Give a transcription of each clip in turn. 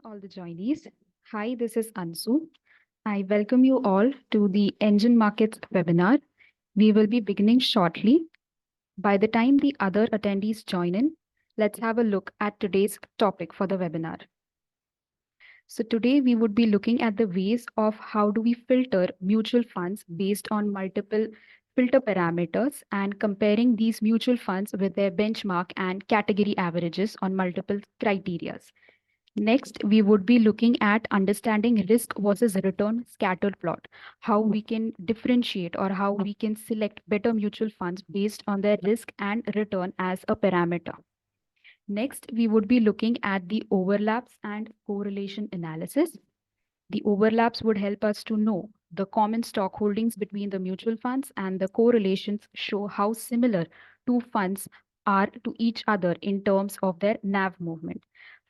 all the joinees. Hi, this is Ansu. I welcome you all to the NGEN Markets webinar. We will be beginning shortly. By the time the other attendees join in, let's have a look at today's topic for the webinar. So today we would be looking at the ways of how do we filter mutual funds based on multiple filter parameters and comparing these mutual funds with their benchmark and category averages on multiple criteria. Next, we would be looking at understanding risk versus return scatter plot, how we can differentiate or how we can select better mutual funds based on their risk and return as a parameter. Next, we would be looking at the overlaps and correlation analysis. The overlaps would help us to know the common stock holdings between the mutual funds, and the correlations show how similar two funds are to each other in terms of their NAV movement.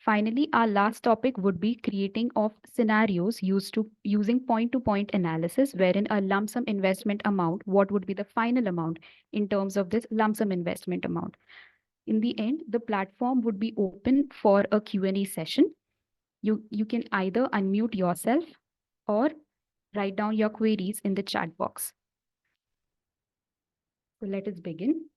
Finally, our last topic would be creating of scenarios using point-to-point analysis, wherein a lump sum investment amount, what would be the final amount in terms of this lump sum investment amount. In the end, the platform would be open for a Q&A session. You can either unmute yourself or write down your queries in the chat box. So let us begin.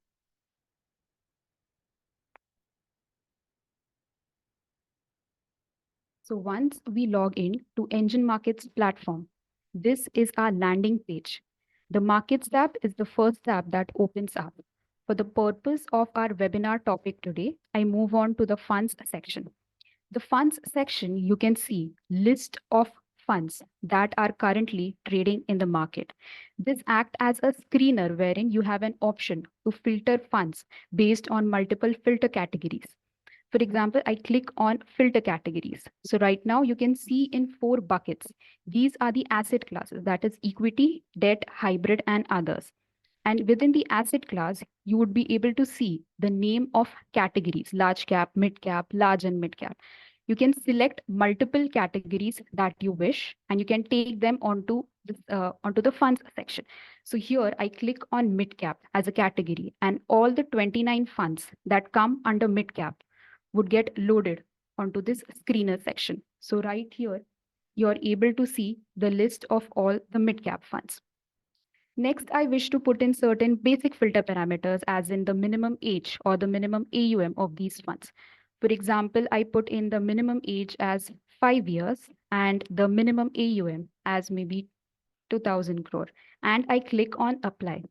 So once we log in to NGEN Markets platform, this is our landing page. The Markets tab is the first tab that opens up. For the purpose of our webinar topic today, I move on to the funds section. The funds section, you can see list of funds that are currently trading in the market. This acts as a screener wherein you have an option to filter funds based on multiple filter categories. For example, I click on filter categories. So right now you can see in 4 buckets. These are the asset classes, that is equity, debt, hybrid, and others. And within the asset class, you would be able to see the name of categories: large cap, mid cap, large and mid cap. You can select multiple categories that you wish, and you can take them onto the funds section. So here I click on mid cap as a category, and all the 29 funds that come under mid cap would get loaded onto this screener section. So right here, you're able to see the list of all the mid cap funds. Next, I wish to put in certain basic filter parameters, as in the minimum age or the minimum AUM of these funds. For example, I put in the minimum age as 5 years and the minimum AUM as maybe 2000 crore. And I click on apply.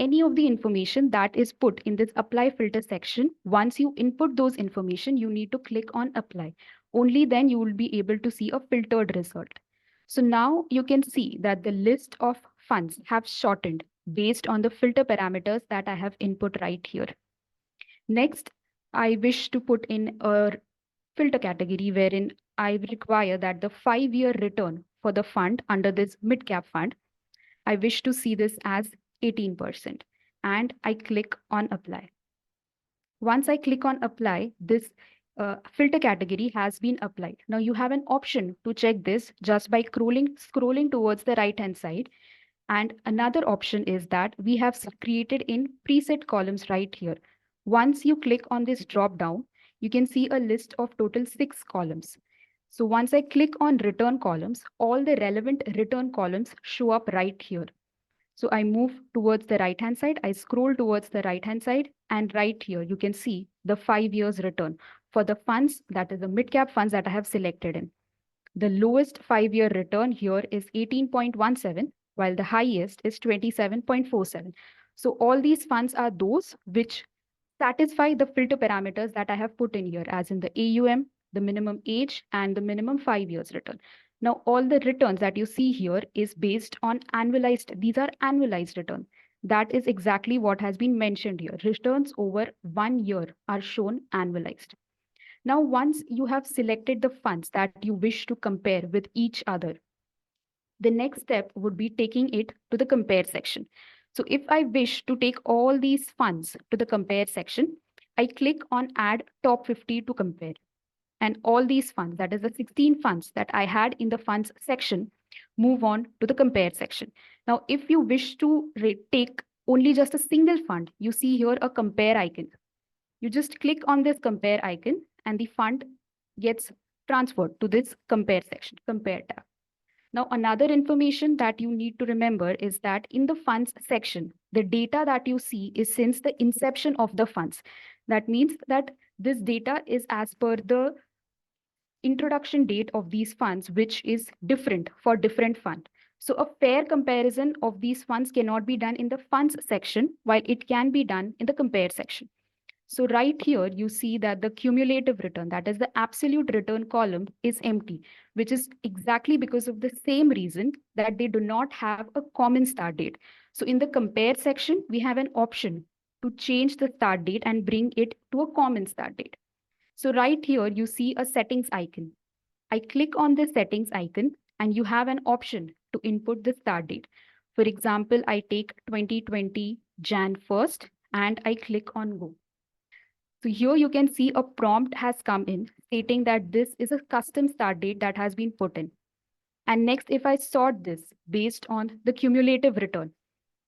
Any of the information that is put in this apply filter section, once you input those information, you need to click on apply. Only then you will be able to see a filtered result. So now you can see that the list of funds have shortened based on the filter parameters that I have input right here. Next, I wish to put in a filter category wherein I require that the 5-year return for the fund under this mid-cap fund, I wish to see this as 18%, and I click on apply. Once I click on apply, this filter category has been applied. Now you have an option to check this just by scrolling towards the right hand side. And another option is that we have created in preset columns right here. Once you click on this drop down, you can see a list of total 6 columns. So once I click on return columns, all the relevant return columns show up right here. So I move towards the right hand side, I scroll towards the right hand side, and right here you can see the 5 years return for the funds, that is the mid cap funds that I have selected in. The lowest 5-year return here is 18.17, while the highest is 27.47. So all these funds are those which satisfy the filter parameters that I have put in here, as in the AUM, the minimum age, and the minimum 5 years return. Now, all the returns that you see here is based on annualized. These are annualized return. That is exactly what has been mentioned here. Returns over 1 year are shown annualized. Now, once you have selected the funds that you wish to compare with each other, the next step would be taking it to the compare section. So if I wish to take all these funds to the compare section, I click on add top 50 to compare. And all these funds, that is the 16 funds that I had in the funds section, move on to the compare section. Now, if you wish to take only just a single fund, you see here a compare icon. You just click on this compare icon and the fund gets transferred to this compare section, compare tab. Now, another information that you need to remember is that in the funds section, the data that you see is since the inception of the funds. That means that this data is as per the introduction date of these funds, which is different for different fund. So a fair comparison of these funds cannot be done in the funds section, while it can be done in the compare section. So right here, you see that the cumulative return, that is the absolute return column, is empty, which is exactly because of the same reason that they do not have a common start date. So in the compare section, we have an option to change the start date and bring it to a common start date. So right here, you see a settings icon. I click on the settings icon and you have an option to input the start date. For example, I take 2020 Jan 1st and I click on go. So here you can see a prompt has come in stating that this is a custom start date that has been put in. And next, if I sort this based on the cumulative return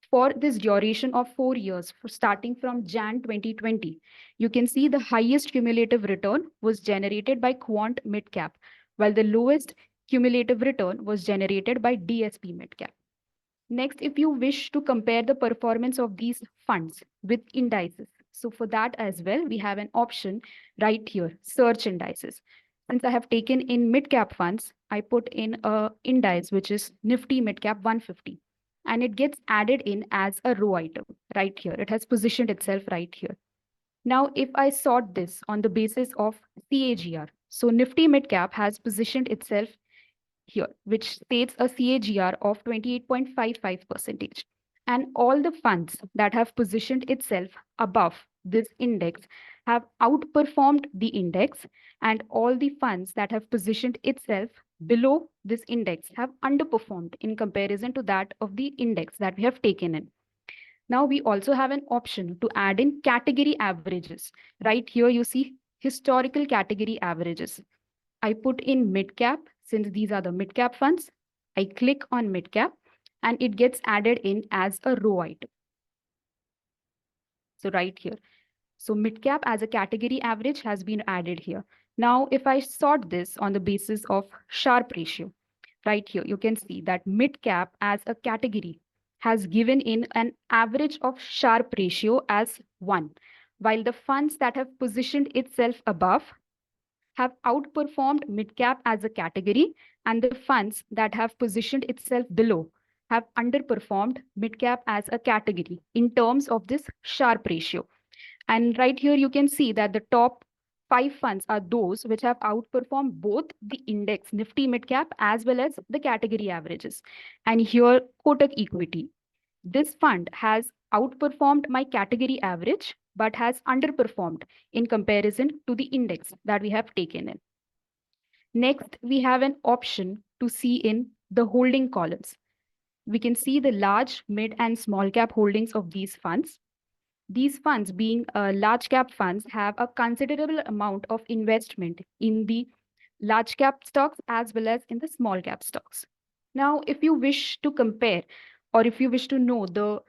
for this duration of 4 years, starting from Jan 2020, you can see the highest cumulative return was generated by Quant Midcap, while the lowest cumulative return was generated by DSP Midcap. Next, if you wish to compare the performance of these funds with indices, so for that as well, we have an option right here, search indices. Since I have taken in mid-cap funds, I put in a index, which is Nifty Midcap 150, and it gets added in as a row item right here. It has positioned itself right here. Now, if I sort this on the basis of CAGR, so Nifty Midcap has positioned itself here, which states a CAGR of 28.55%. And all the funds that have positioned itself above this index have outperformed the index, and all the funds that have positioned itself below this index have underperformed in comparison to that of the index that we have taken in. Now we also have an option to add in category averages. Right here you see historical category averages. I put in mid-cap, since these are the mid-cap funds. I click on mid-cap and it gets added in as a row item. So right here. So mid-cap as a category average has been added here. Now, if I sort this on the basis of Sharpe ratio, right here, you can see that mid-cap as a category has given in an average of Sharpe ratio as 1, while the funds that have positioned itself above have outperformed mid-cap as a category, and the funds that have positioned itself below have underperformed mid-cap as a category in terms of this Sharpe ratio. And right here, you can see that the top 5 funds are those which have outperformed both the index Nifty Midcap as well as the category averages. And here, Kotak Equity. This fund has outperformed my category average, but has underperformed in comparison to the index that we have taken in. Next, we have an option to see in the holding columns. We can see the large, mid, and small cap holdings of these funds. These funds, being large cap funds, have a considerable amount of investment in the large cap stocks as well as in the small cap stocks. Now, if you wish to compare, or if you wish to know the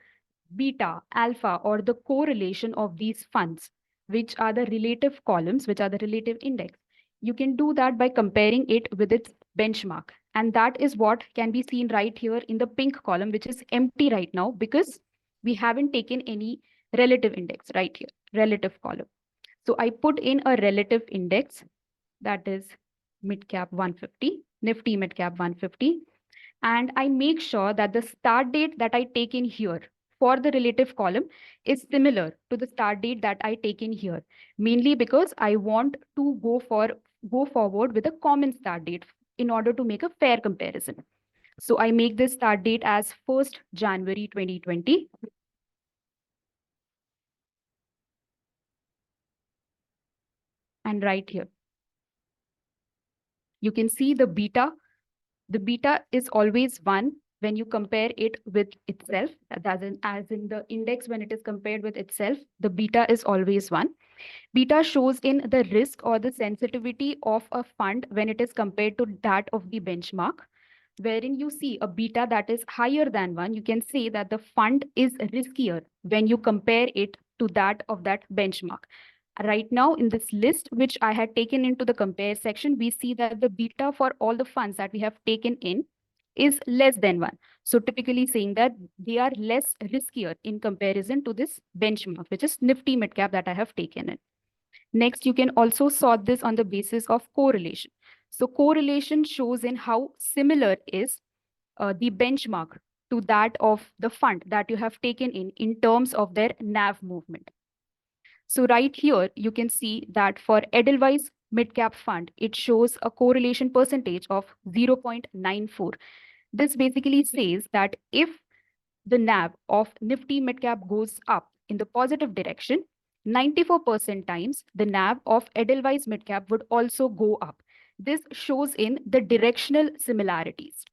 beta, alpha, or the correlation of these funds, which are the relative columns, which are the relative index, you can do that by comparing it with its benchmark. And that is what can be seen right here in the pink column, which is empty right now because we haven't taken any relative index right here, relative column. So I put in a relative index, that is mid-cap 150, Nifty mid-cap 150, and I make sure that the start date that I take in here for the relative column is similar to the start date that I take in here, mainly because I want to go forward with a common start date in order to make a fair comparison. So I make this start date as 1st January 2020. And right here, you can see the beta. The beta is always 1 when you compare it with itself, as in the index when it is compared with itself, the beta is always 1. Beta shows in the risk or the sensitivity of a fund when it is compared to that of the benchmark, wherein you see a beta that is higher than 1, you can say that the fund is riskier when you compare it to that of that benchmark. Right now in this list, which I had taken into the compare section, we see that the beta for all the funds that we have taken in is less than 1. So typically saying that they are less riskier in comparison to this benchmark, which is Nifty Midcap that I have taken in. Next, you can also sort this on the basis of correlation. So correlation shows in how similar is the benchmark to that of the fund that you have taken in terms of their NAV movement. So right here, you can see that for Edelweiss Midcap Fund, it shows a correlation percentage of 0.94. This basically says that if the NAV of Nifty Midcap goes up in the positive direction, 94% times the NAV of Edelweiss Midcap would also go up. This shows in the directional similarities.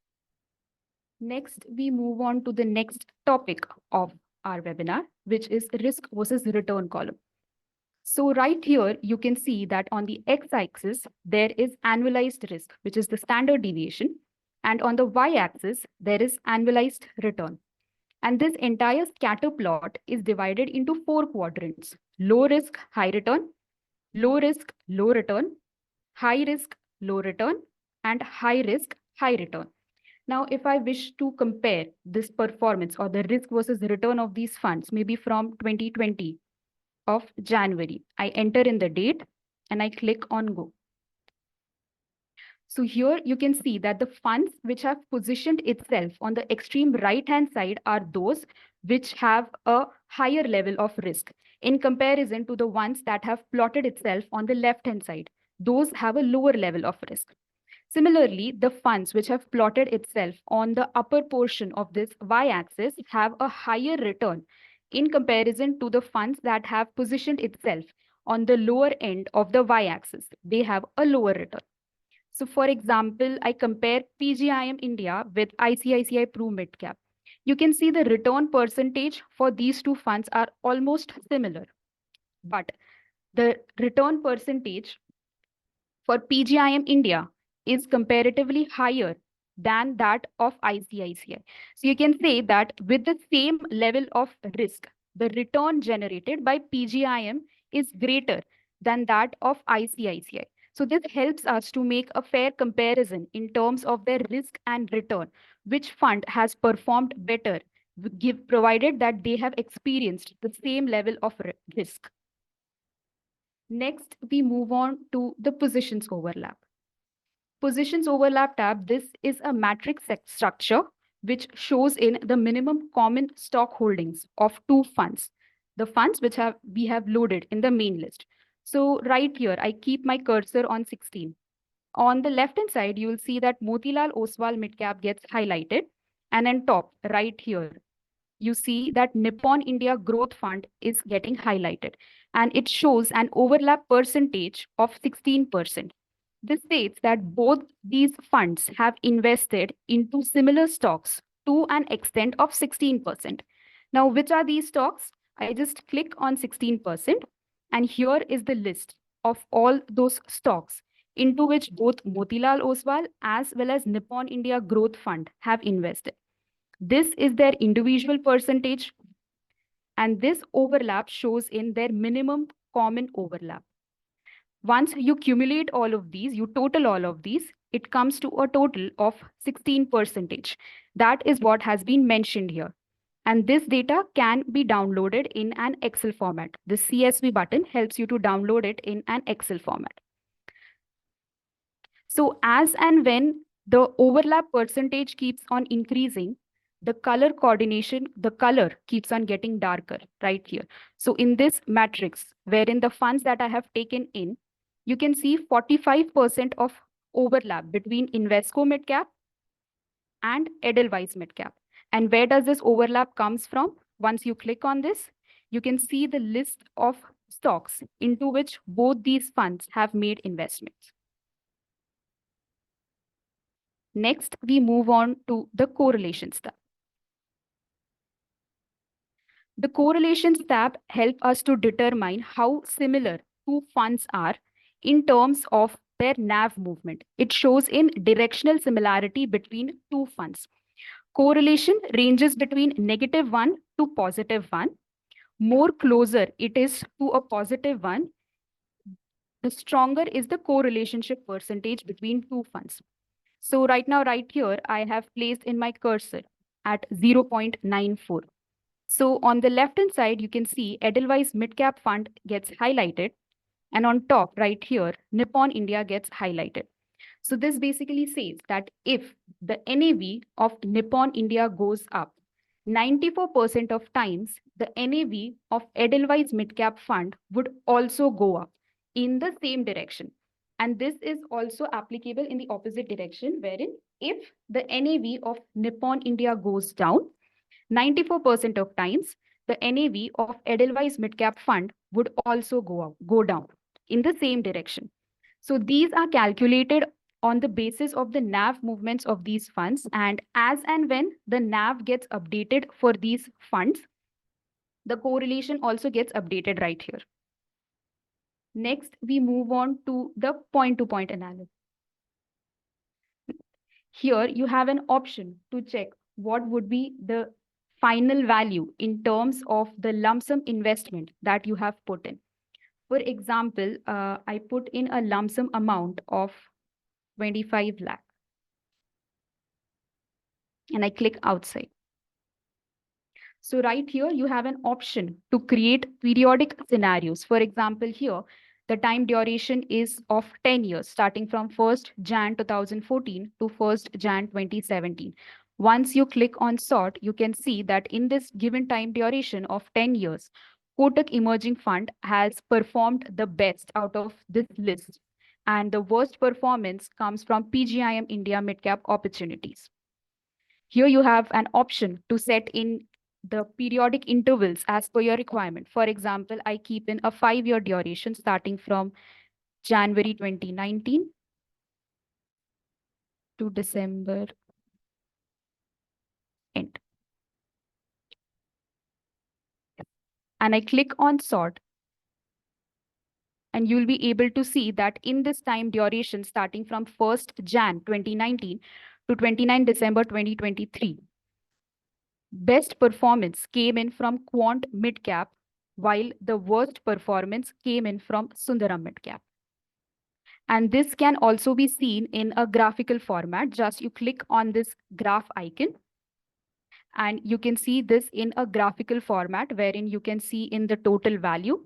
Next, we move on to the next topic of our webinar, which is risk versus return column. So right here, you can see that on the x-axis, there is annualized risk, which is the standard deviation. And on the y-axis, there is annualized return. And this entire scatter plot is divided into 4 quadrants: low risk, high return, low risk, low return, high risk, low return, and high risk, high return. Now, if I wish to compare this performance or the risk versus return of these funds, maybe from 2020 of January, I enter in the date and I click on go. So here you can see that the funds which have positioned itself on the extreme right-hand side are those which have a higher level of risk in comparison to the ones that have plotted itself on the left-hand side. Those have a lower level of risk. Similarly, the funds which have plotted itself on the upper portion of this y-axis have a higher return in comparison to the funds that have positioned itself on the lower end of the y-axis. They have a lower return. So for example, I compare PGIM India with ICICI Pru Midcap. You can see the return percentage for these two funds are almost similar, but the return percentage for PGIM India is comparatively higher than that of ICICI. So you can say that with the same level of risk, the return generated by PGIM is greater than that of ICICI. So this helps us to make a fair comparison in terms of their risk and return, which fund has performed better, provided that they have experienced the same level of risk. Next, we move on to the positions overlap. Positions overlap tab, this is a matrix structure which shows in the minimum common stock holdings of two funds, the funds which we have loaded in the main list. So right here, I keep my cursor on 16. On the left-hand side, you will see that Motilal Oswal Midcap gets highlighted. And on top, right here, you see that Nippon India Growth Fund is getting highlighted. And it shows an overlap percentage of 16%. This states that both these funds have invested into similar stocks to an extent of 16%. Now, which are these stocks? I just click on 16%, and here is the list of all those stocks into which both Motilal Oswal as well as Nippon India Growth Fund have invested. This is their individual percentage, and this overlap shows in their minimum common overlap. Once you cumulate all of these, you total all of these, it comes to a total of 16%. That is what has been mentioned here. And this data can be downloaded in an Excel format. The CSV button helps you to download it in an Excel format. So as and when the overlap percentage keeps on increasing, the color coordination, the color keeps on getting darker right here. So in this matrix, wherein the funds that I have taken in, you can see 45% of overlap between Invesco Midcap and Edelweiss Midcap. And where does this overlap comes from? Once you click on this, you can see the list of stocks into which both these funds have made investments. Next, we move on to the correlations tab. The correlations tab help us to determine how similar two funds are in terms of their NAV movement. It shows in directional similarity between two funds. Correlation ranges between -1 to +1. More closer it is to a +1, the stronger is the correlationship percentage between two funds. So right now, right here, I have placed in my cursor at 0.94. So on the left-hand side, you can see Edelweiss Midcap Fund gets highlighted. And on top right here, Nippon India gets highlighted. So this basically says that if the NAV of Nippon India goes up, 94% of times, the NAV of Edelweiss Midcap Fund would also go up in the same direction. And this is also applicable in the opposite direction, wherein if the NAV of Nippon India goes down, 94% of times, the NAV of Edelweiss Midcap Fund would also go down in the same direction. So these are calculated on the basis of the NAV movements of these funds. And as and when the NAV gets updated for these funds, the correlation also gets updated right here. Next, we move on to the point-to-point analysis. Here, you have an option to check what would be the final value in terms of the lump sum investment that you have put in. For example, I put in a lump sum amount of 25 lakh and I click outside. So right here, you have an option to create periodic scenarios. For example, here, the time duration is of 10 years, starting from 1st Jan 2014 to 1st Jan 2017. Once you click on sort, you can see that in this given time duration of 10 years, Kotak Emerging Fund has performed the best out of this list. And the worst performance comes from PGIM India Midcap Opportunities. Here you have an option to set in the periodic intervals as per your requirement. For example, I keep in a 5-year duration starting from January 2019 to December end. And I click on sort. And you'll be able to see that in this time duration starting from 1st Jan 2019 to 29 December 2023, best performance came in from Quant Midcap, while the worst performance came in from Sundaram Midcap. And this can also be seen in a graphical format. Just you click on this graph icon and you can see this in a graphical format wherein you can see in the total value,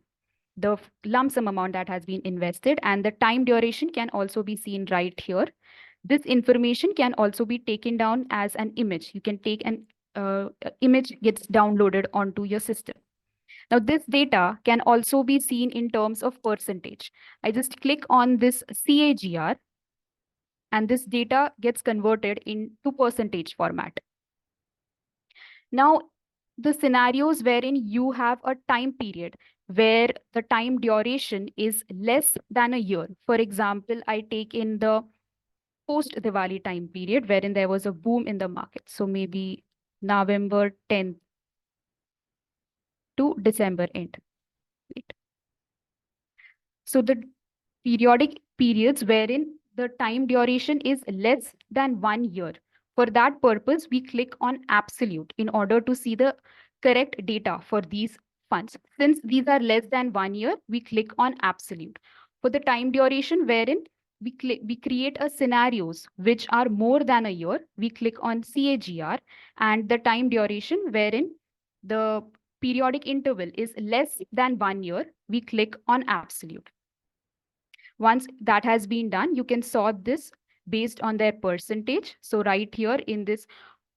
the lump sum amount that has been invested, and the time duration can also be seen right here. This information can also be taken down as an image. You can take an image gets downloaded onto your system. Now, this data can also be seen in terms of percentage. I just click on this CAGR, and this data gets converted into percentage format. Now, the scenarios wherein you have a time period where the time duration is less than a year. For example, I take in the post-Diwali time period wherein there was a boom in the market. So maybe November 10th to December end. Wait. So the periodic periods wherein the time duration is less than 1 year. For that purpose, we click on absolute in order to see the correct data for these funds. Since these are less than 1 year, we click on absolute. For the time duration wherein we create a scenarios which are more than a year, we click on CAGR, and the time duration wherein the periodic interval is less than 1 year, we click on absolute. Once that has been done, you can sort this based on their percentage. So right here in this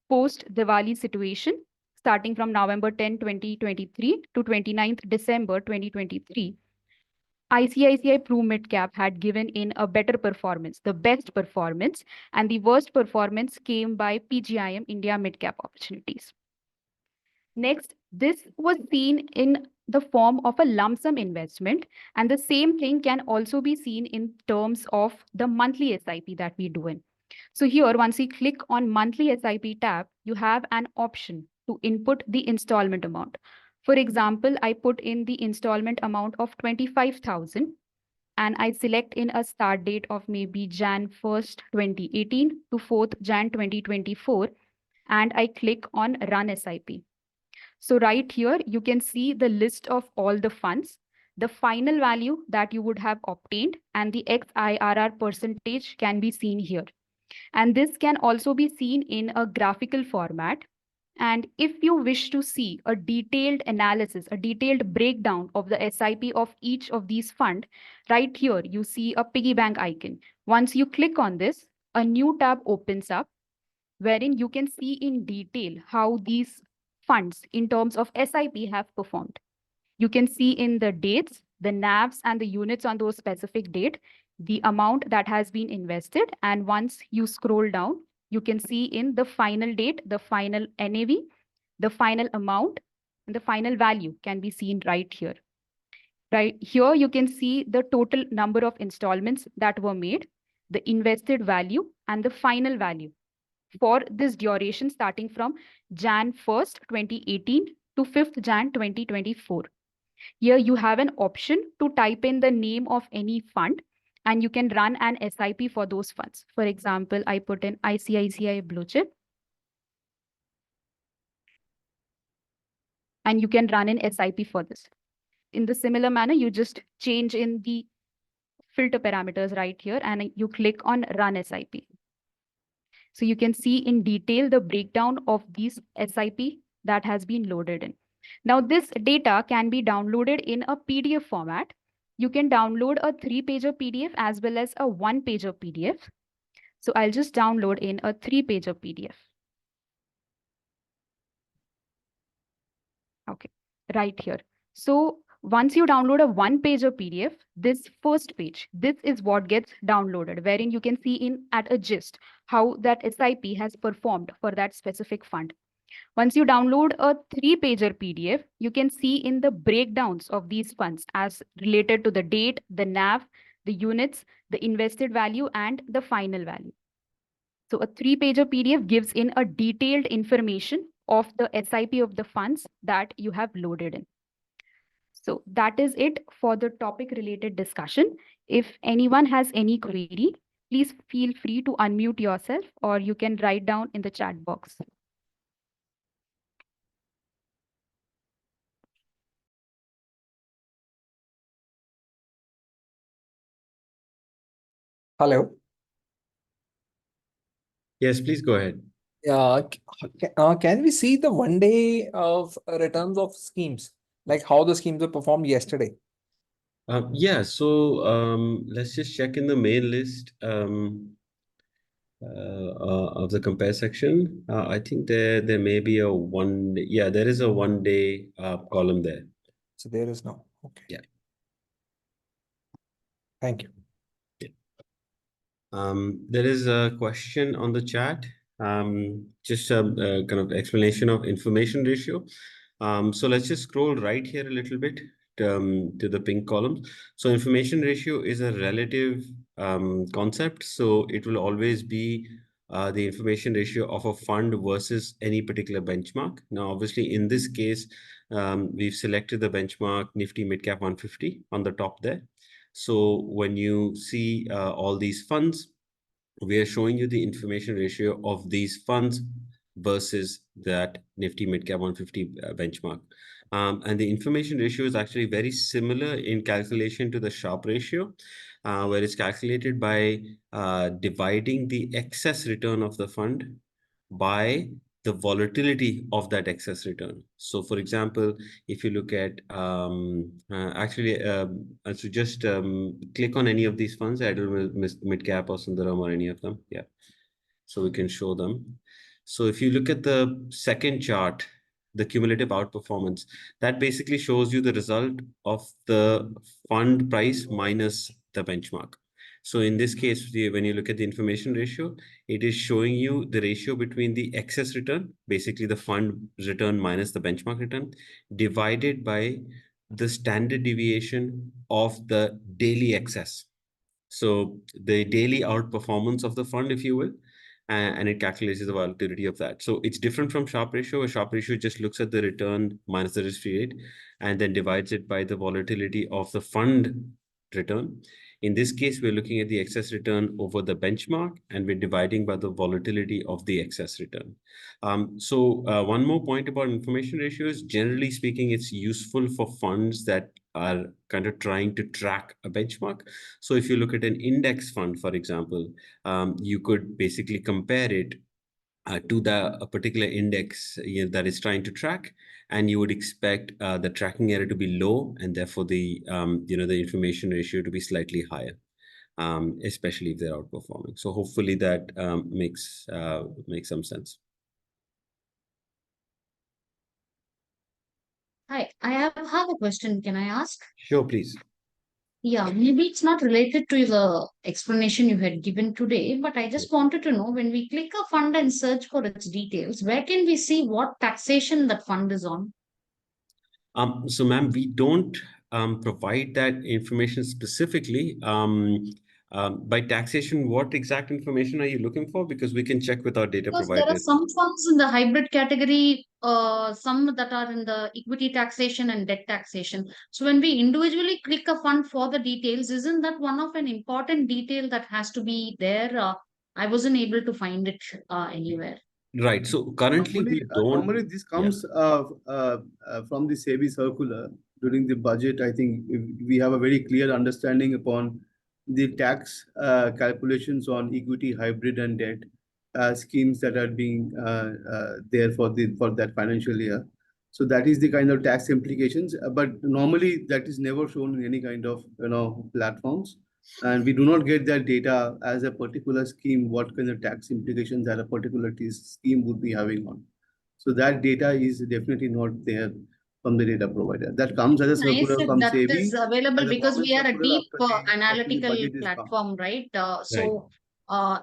post-Diwali situation, starting from November 10, 2023 to 29th December 2023, ICICI Pru Midcap had given in a better performance, the best performance, and the worst performance came by PGIM India Midcap Opportunities. Next, this was seen in the form of a lump sum investment, and the same thing can also be seen in terms of the monthly SIP that we do in. So here, once you click on monthly SIP tab, you have an option to input the installment amount. For example, I put in the installment amount of 25,000 and I select in a start date of maybe Jan 1st, 2018 to 4th Jan 2024, and I click on run SIP. So right here, you can see the list of all the funds. the final value that you would have obtained, and the XIRR percentage can be seen here. And this can also be seen in a graphical format. And if you wish to see a detailed analysis, a detailed breakdown of the SIP of each of these funds, right here you see a piggy bank icon. Once you click on this, a new tab opens up wherein you can see in detail how these funds in terms of SIP have performed. You can see in the dates, the NAVs and the units on those specific date, the amount that has been invested. And once you scroll down, you can see in the final date, the final NAV, the final amount, and the final value can be seen right here. Right here, you can see the total number of installments that were made, the invested value, and the final value for this duration starting from Jan 1st, 2018 to 5th Jan 2024. Here you have an option to type in the name of any fund and you can run an SIP for those funds. For example, I put in ICICI Blue Chip and you can run an SIP for this. In the similar manner, you just change in the filter parameters right here and you click on Run SIP. So you can see in detail the breakdown of these SIP that has been loaded in. Now this data can be downloaded in a PDF format. You can download a 3-pager PDF as well as a 1-pager PDF. So I'll just download in a 3-pager PDF. Okay, right here. So once you download a 1-pager PDF, this first page, this is what gets downloaded, wherein you can see in at a gist how that SIP has performed for that specific fund. Once you download a 3-pager PDF, you can see in the breakdowns of these funds as related to the date, the NAV, the units, the invested value, and the final value. So a 3-pager PDF gives in a detailed information of the SIP of the funds that you have loaded in. So that is it for the topic related discussion. If anyone has any query, please feel free to unmute yourself or you can write down in the chat box. Hello. Yes, please go ahead. Can we see the 1 day of returns of schemes, like how the schemes were performed yesterday? Yeah, so let's just check in the main list of the compare section. I think there may be a there is a 1 day column there. So there is no. Okay. Yeah. Thank you. There is a question on the chat. Just a kind of explanation of information ratio. So let's just scroll right here a little bit to the pink columns. So information ratio is a relative concept. So it will always be the information ratio of a fund versus any particular benchmark. Now, obviously, in this case, we've selected the benchmark Nifty Midcap 150 on the top there. So when you see all these funds, we are showing you the information ratio of these funds versus that Nifty Midcap 150 benchmark. And the information ratio is actually very similar in calculation to the Sharpe ratio, where it's calculated by dividing the excess return of the fund by the volatility of that excess return. So for example, if you look at, so just click on any of these funds, I don't know, Midcap or Sundaram or any of them. Yeah. So we can show them. So if you look at the second chart, the cumulative outperformance, that basically shows you the result of the fund price minus the benchmark. So in this case, when you look at the information ratio, it is showing you the ratio between the excess return, basically the fund return minus the benchmark return, divided by the standard deviation of the daily excess. So the daily outperformance of the fund, if you will, and it calculates the volatility of that. So it's different from Sharpe ratio. A Sharpe ratio just looks at the return minus the risk-free rate and then divides it by the volatility of the fund return. In this case, we're looking at the excess return over the benchmark and we're dividing by the volatility of the excess return. So one more point about information ratios. Generally speaking, it's useful for funds that are kind of trying to track a benchmark. So if you look at an index fund, for example, you could basically compare it to a particular index that is trying to track, and you would expect the tracking error to be low, and therefore the the information ratio to be slightly higher, especially if they're outperforming. So hopefully that makes some sense. Hi, I have a question. Can I ask? Sure, please. Yeah, maybe it's not related to the explanation you had given today, but I just wanted to know when we click a fund and search for its details, where can we see what taxation that fund is on? So, ma'am, we don't provide that information specifically. By taxation, what exact information are you looking for? Because we can check with our data Because there are providers. some funds in the hybrid category, some that are in the equity taxation and debt taxation. So when we individually click a fund for the details, isn't that one of an important detail that has to be there? I wasn't able to find it anywhere. Right. So currently we don't. Normally this Yeah. comes from the SEBI circular during the budget. I think we have a very clear understanding upon the tax calculations on equity, hybrid, and debt schemes that are being there for that financial year. So that is the kind of tax implications. But normally that is never shown in any kind of platforms. And we do not get that data as a particular scheme, what kind of tax implications that a particular scheme would be having on. So that data is definitely not there from the data provider. That comes as a circular Nice if from that SEBI. is available, as a because government we are a circular deep after the analytical budget is come. platform, right? So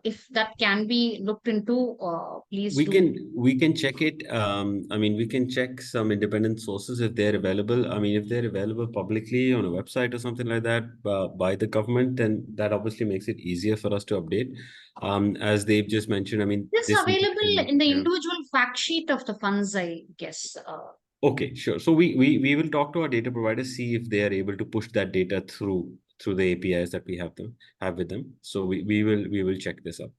if that can be looked into, please We do. we can check it. I mean, we can check some independent sources if they're available. I mean, if they're available publicly on a website or something like that by the government, then that obviously makes it easier for us to update. As they've just mentioned, I mean, This this available in the yeah. individual fact sheet of the funds, I guess. Okay, sure. So we will talk to our data providers, see if they are able to push that data through the APIs that we have with them. So we will check this up.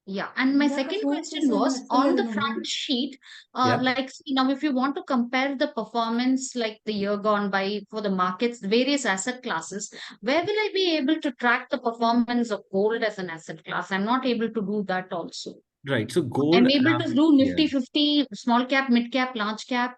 Yeah, and my second question was on the front sheet, Yeah. like now if you want to compare the performance like the year gone by for the markets, various asset classes, where will I be able to track the performance of gold as an asset class? I'm not able to do that also. Right. So gold. I'm able to do Nifty yeah. 50, small cap, mid cap, large cap,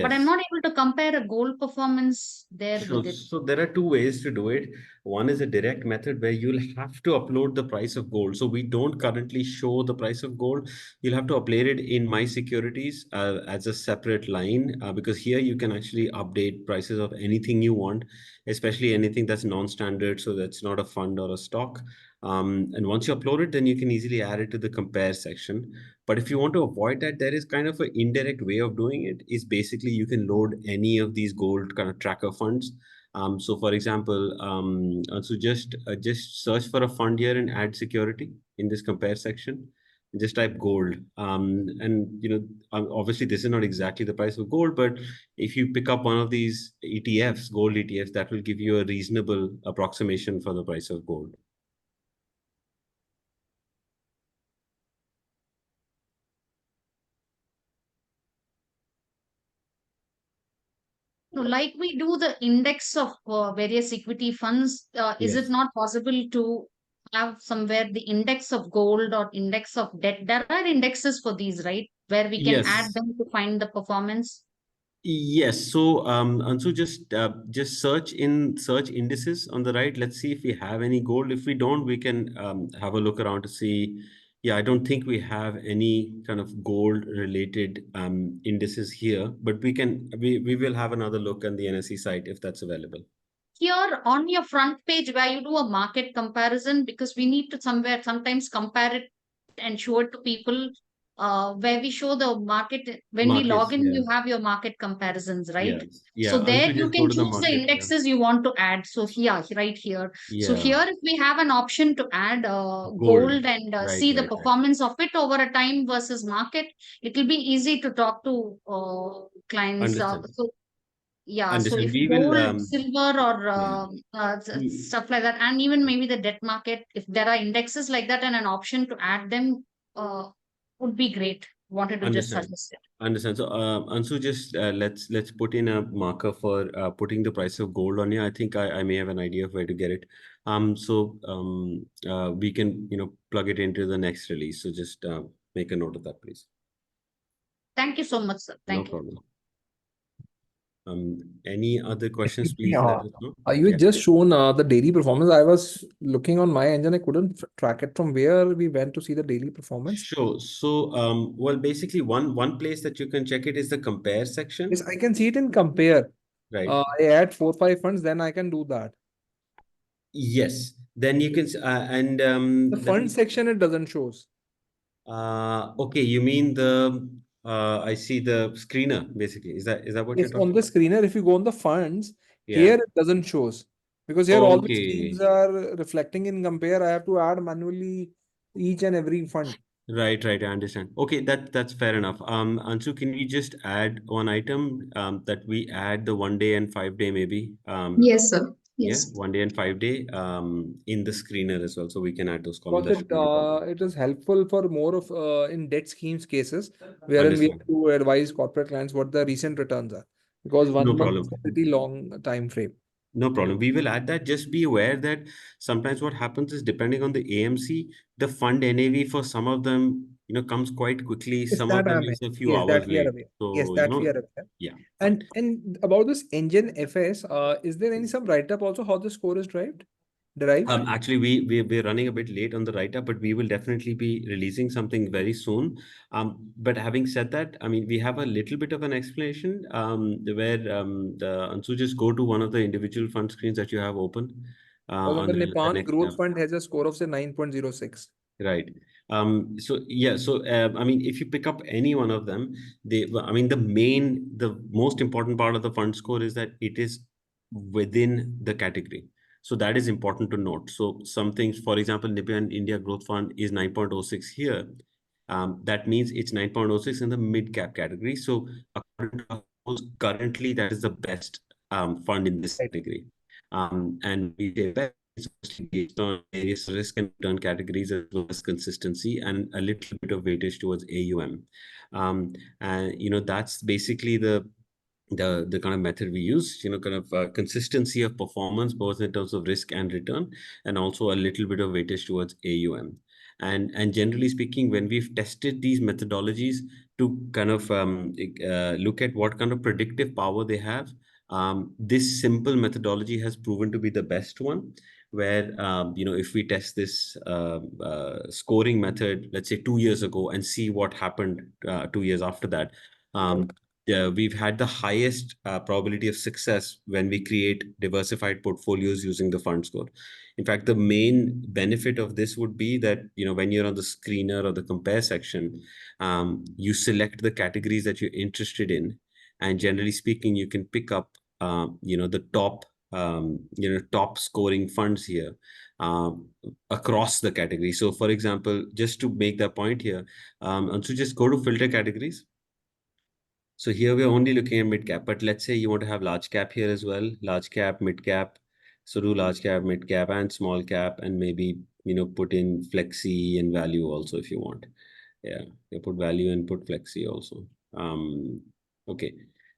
but I'm Yes. not able to compare a gold performance there Sure. with it. So there are two ways to do it. One is a direct method where you'll have to upload the price of gold. So we don't currently show the price of gold. You'll have to upload it in My Securities as a separate line because here you can actually update prices of anything you want, especially anything that's non-standard. So that's not a fund or a stock. And once you upload it, then you can easily add it to the compare section. But if you want to avoid that, there is kind of an indirect way of doing it. Is basically you can load any of these gold kind of tracker funds. So for example, so just search for a fund here and add security in this compare section. Just type gold. And obviously this is not exactly the price of gold, but if you pick up one of these ETFs, gold ETFs, that will give you a reasonable approximation for the price of gold. So like we do the index of various equity funds, is Yes. it not possible to have somewhere the index of gold or index of debt? There are indexes for these, right? Where we can add Yes. them to find the performance. Yes. So, Ansu, just search indices on the right. Let's see if we have any gold. If we don't, we can have a look around to see. Yeah, I don't think we have any kind of gold related indices here, but we will have another look on the NSE site if that's available. Here on your front page where you do a market comparison, because we need to sometimes compare it and show it to people, where we show the market. When we log in, you have your market comparisons, right? Yes. Yeah. So there Ansu, you just can go to the choose the market. indexes you want to add. So here, right here. So Yeah. here, if we have an option to add Gold. gold and Right, see the right. performance of it over a time versus market, it will be easy to talk to clients. Understood. So yeah, so Understood. if We will, gold, silver, or We- stuff like that, and even maybe the debt market, if there are indexes like that and an option to add them, would be great. wanted to just Understand. suggest it. Understand. So, Ansu, just let's put in a marker for putting the price of gold on here. I think I may have an idea of where to get it. We can plug it into the next release. So just make a note of that, please. Thank you so much, sir. No Thank you. problem. Any other questions, Excuse me, please let us know. You Yeah. just shown the daily performance. I was looking on my engine. I couldn't track it from where we went to see the daily performance. Sure. So, well, basically one place that you can check it is the compare section. Yes, I can see it in compare. Right. I add 4-5 funds, then I can do that. Yes. Then you can The fund section it doesn't shows. okay, you mean the I see the screener basically. Is that what you're Yes, talking on the about? screener, if you go on the funds, Yeah. here it doesn't shows. Because here all the Okay. schemes are reflecting in compare. I have to add manually each and every fund. Right, I understand. Okay, that's fair enough. Ansu, can we just add one item that we add the 1 day and 5 day maybe? Yes, sir. Yeah, Yes. 1 day and 5 day in the screener as well. So we can add those columns. Because That shouldn't be a problem. it is helpful for more of in debt schemes cases, wherein we have Understand. to advise corporate clients what the recent returns are. Because No 1 month problem. is a pretty long time frame. No problem. We will add that. Just be aware that sometimes what happens is depending on the AMC, the fund NAV for some of them, comes quite quickly. Yes, Some of that them I'm is a aware. few Yes, hours that we are late. aware. So, Yes, that we are aware. yeah. Fine. And about this NGEN FS, is there any some write-up also how the score is derived? Actually, we're running a bit late on the write-up, but we will definitely be releasing something very soon. But having said that, I mean, we have a little bit of an explanation where Ansu, just go to one of the individual fund screens that you have open. Although On the the Nippon next Growth tab. Fund has a score of say 9.06. Right. So yeah, so I mean, if you pick up any one of them, the most important part of the fund score is that it is within the category. So that is important to note. So some things, for example, Nippon India Growth Fund is 9.06 here. That means it's 9.06 in the mid cap category. So according to us, currently that is the best fund in this category. And we say best is mostly based on various risk and return categories as well as consistency and a little bit of weightage towards AUM. And that's basically the kind of method we use, kind of consistency of performance, both in terms of risk and return, and also a little bit of weightage towards AUM. And generally speaking, when we've tested these methodologies to kind of look at what kind of predictive power they have, this simple methodology has proven to be the best one. Where if we test this scoring method, let's say 2 years ago, and see what happened 2 years after that, we've had the highest probability of success when we create diversified portfolios using the fund score. In fact, the main benefit of this would be that when you're on the screener or the compare section, you select the categories that you're interested in, and generally speaking, you can pick up the top scoring funds here across the category. So, for example, just to make that point here, and so just go to filter categories. So here we're only looking at mid cap, but let's say you want to have large cap here as well, large cap, mid cap. So do large cap, mid cap, and small cap, and maybe put in flexi and value also if you want. Yeah, you put value and put flexi also. Okay,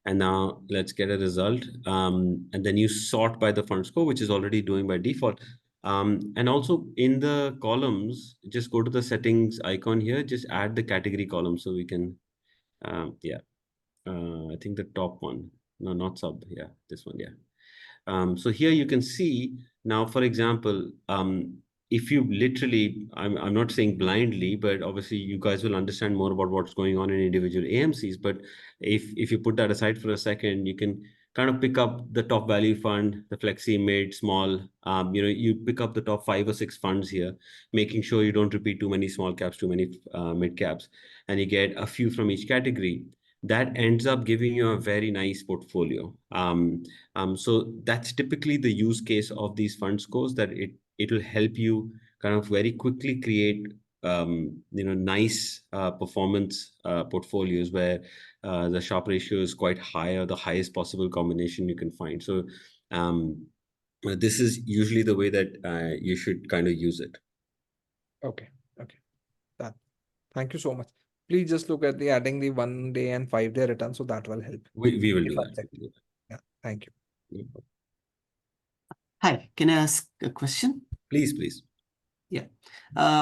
and now let's get a result. And then you sort by the fund score, which is already doing by default. And also in the columns, just go to the settings icon here, just add the category column so we can, yeah. I think the top one, no, not sub, yeah, this one, yeah. So here you can see now, for example, if you literally, I'm not saying blindly, but obviously you guys will understand more about what's going on in individual AMCs. But if you put that aside for a second, you can kind of pick up the top value fund, the flexi, mid, small. You pick up the top 5 or 6 funds here, making sure you don't repeat too many small caps, too many mid caps, and you get a few from each category. That ends up giving you a very nice portfolio. So that's typically the use case of these fund scores, that it will help you kind of very quickly create nice performance portfolios where the Sharpe ratio is quite high, or the highest possible combination you can find. So this is usually the way that you should kind of use it. Okay. That. Thank you so much. please just look at the adding the 1 day and 5 day return, so that will help. We will If do I that. check. Yeah, thank you. No problem. Hi, can I ask a question? Please, please. Yeah.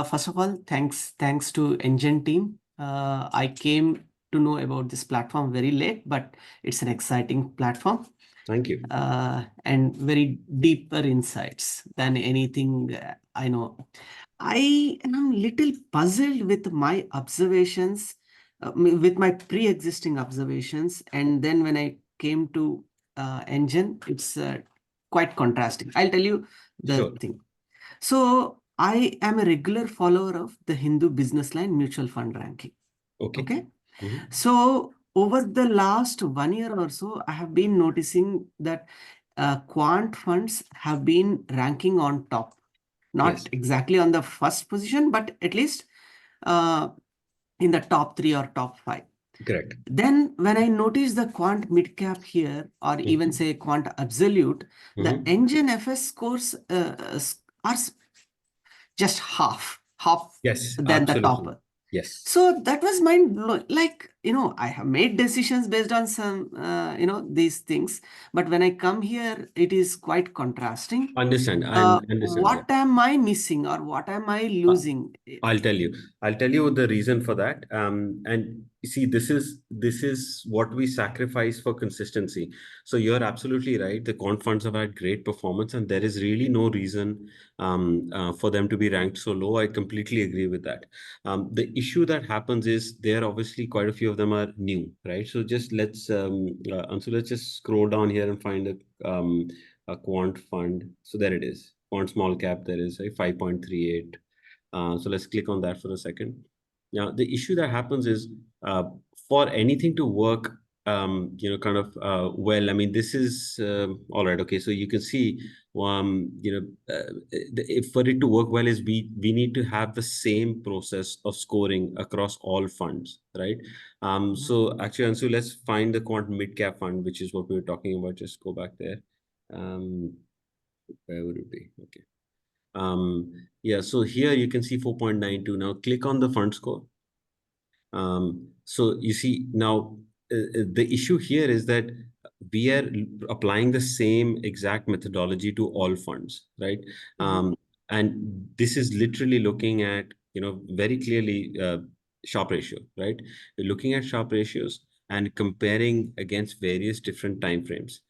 First of all, thanks to NGEN team. I came to know about this platform very late, but it's an exciting platform. Thank you. And very deeper insights than anything I know. I am little puzzled with my observations, with my pre-existing observations, and then when I came to NGEN, it's quite contrasting. I'll tell you the Sure. thing. So I am a regular follower of the Hindu Business Line mutual fund ranking. Okay. Okay. Mhm. So over the last 1 year or so, I have been noticing that quant funds have been ranking on top, not Yes. exactly on the first position, but at least in the top 3 or top 5. Correct. Then when I notice the quant mid cap here, or even say quant absolute, the Mhm. NGEN FS scores are just half Yes, than the absolutely. topper. Yes. So that was mind blowing. Like, I have made decisions based on some, these things. But when I come here, it is quite contrasting. Understand. Understand. What am I missing or what am I losing? I'll tell you. I'll tell you the reason for that. And you see, this is what we sacrifice for consistency. So you're absolutely right. The quant funds have had great performance, and there is really no reason for them to be ranked so low. I completely agree with that. The issue that happens is there obviously quite a few of them are new, right? So just let's let's just scroll down here and find a quant fund. So there it is. Quant small cap. There is a 5.38. So let's click on that for a second. Now, the issue that happens is for anything to work, well, I mean, this is all right. Okay, so you can see, if for it to work well is we need to have the same process of scoring across all funds, right? So actually, and so let's find the quant mid cap fund, which is what we were talking about. Just go back there. Where would it be? Okay. Yeah, so here you can see 4.92. Now click on the fund score. So you see now the issue here is that we are applying the same exact methodology to all funds, right? And this is literally looking at, very clearly Sharpe ratio, right? We're looking at Sharpe ratios and comparing against various different time frames.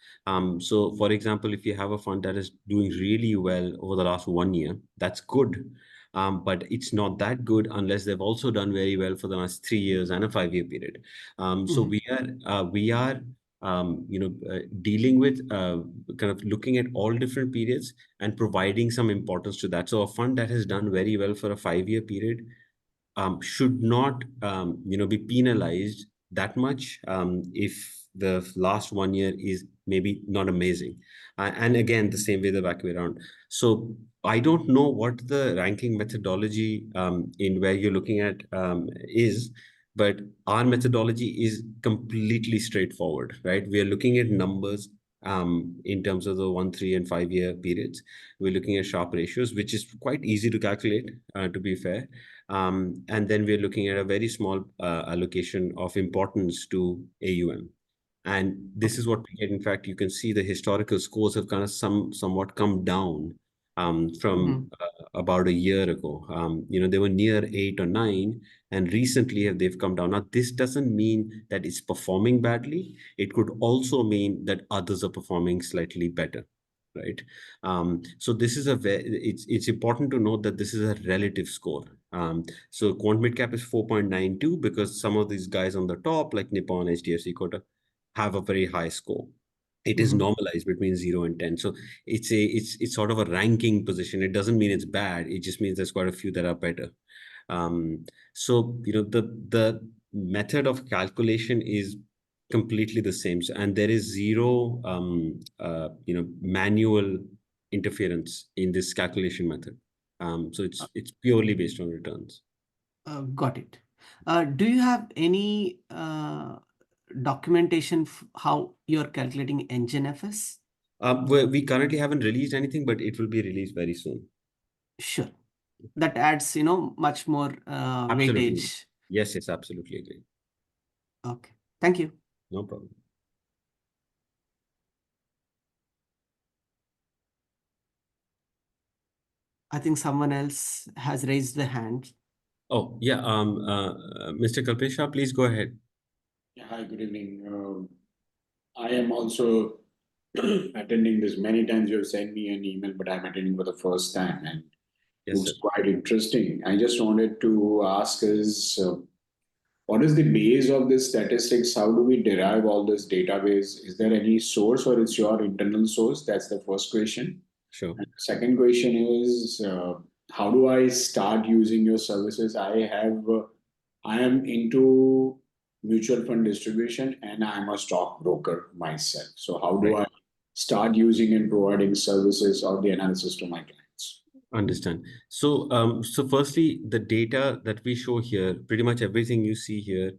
So for example, if you have a fund that is doing really well over the last 1 year, that's good. But it's not that good unless they've also done very well for the last 3 years and a 5-year period. So we are dealing with kind of looking at all different periods and providing some importance to that. So a fund that has done very well for a 5-year period should not be penalized that much if the last 1 year is maybe not amazing. And again, the same way, the back way around. So I don't know what the ranking methodology in where you're looking at is, but our methodology is completely straightforward, right? We are looking at numbers in terms of the 1, 3, and 5-year periods. We're looking at Sharpe ratios, which is quite easy to calculate, to be fair. And then we're looking at a very small allocation of importance to AUM. And this is what we get. In fact, you can see the historical scores have kind of somewhat come down from about a year ago. They were near 8 or 9, and recently they've come down. Now, this doesn't mean that it's performing badly. It could also mean that others are performing slightly better, right? So this is it's important to note that this is a relative score. So quant mid cap is 4.92 because some of these guys on the top, like Nippon, HDFC, Kotak, have a very high score. It is normalized between 0 and 10. So it's sort of a ranking position. It doesn't mean it's bad. It just means there's quite a few that are better. So the method of calculation is completely the same. So, and there is zero manual interference in this calculation method. So it's purely based on returns. Got it. Do you have any documentation how you're calculating NGEN FS? We currently haven't released anything, but it will be released very soon. Sure. That adds, much more Absolutely. weightage. Yes, yes, absolutely agree. Okay, thank you. No problem. I think someone else has raised the hand. Oh, yeah. Mr. Kalpesha, please go ahead. Yeah, hi, good evening. I am also attending this. Many times you have sent me an email, but I'm attending for the first time and Yes, looks sir. quite interesting. I just wanted to ask what is the base of this statistics? How do we derive all this database? Is there any source or it's your internal source? That's the first question. Sure. And second question is, how do I start using your services? I am into mutual fund distribution and I'm a stockbroker myself. So how do Right. I start using and providing services or the analysis to my clients? Understand. So firstly, the data that we show here, pretty much everything you see here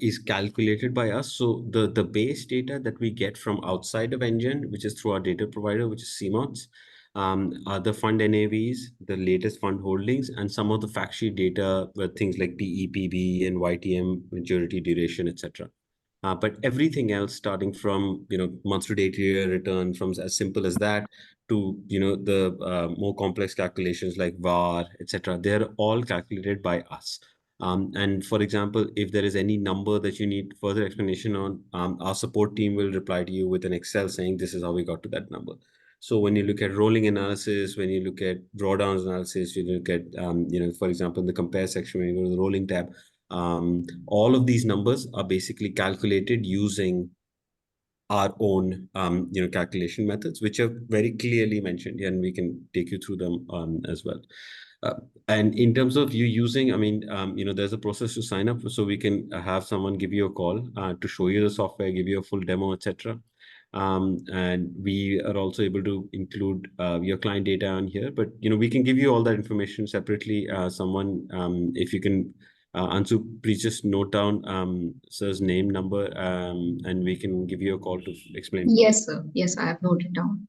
is calculated by us. So the base data that we get from outside of NGEN, which is through our data provider, which is CMOTS, are the fund NAVs, the latest fund holdings, and some of the fact sheet data with things like PEPB and YTM, maturity duration, etc. But everything else, starting from month to date year return, from as simple as that to the more complex calculations like VAR, etc. They're all calculated by us. And for example, if there is any number that you need further explanation on, our support team will reply to you with an Excel saying this is how we got to that number. So when you look at rolling analysis, when you look at drawdowns analysis, you look at for example, in the compare section, when you go to the rolling tab, all of these numbers are basically calculated using our own calculation methods, which are very clearly mentioned here, and we can take you through them as well. Uh, and in terms of you using, I mean, there's a process to sign up, so we can have someone give you a call to show you the software, give you a full demo, etc. And we are also able to include your client data on here, but we can give you all that information separately. Someone, if you can, Ansu, please just note down sir's name, number, and we can give you a call to explain. Yes, sir. Yes, I have noted down.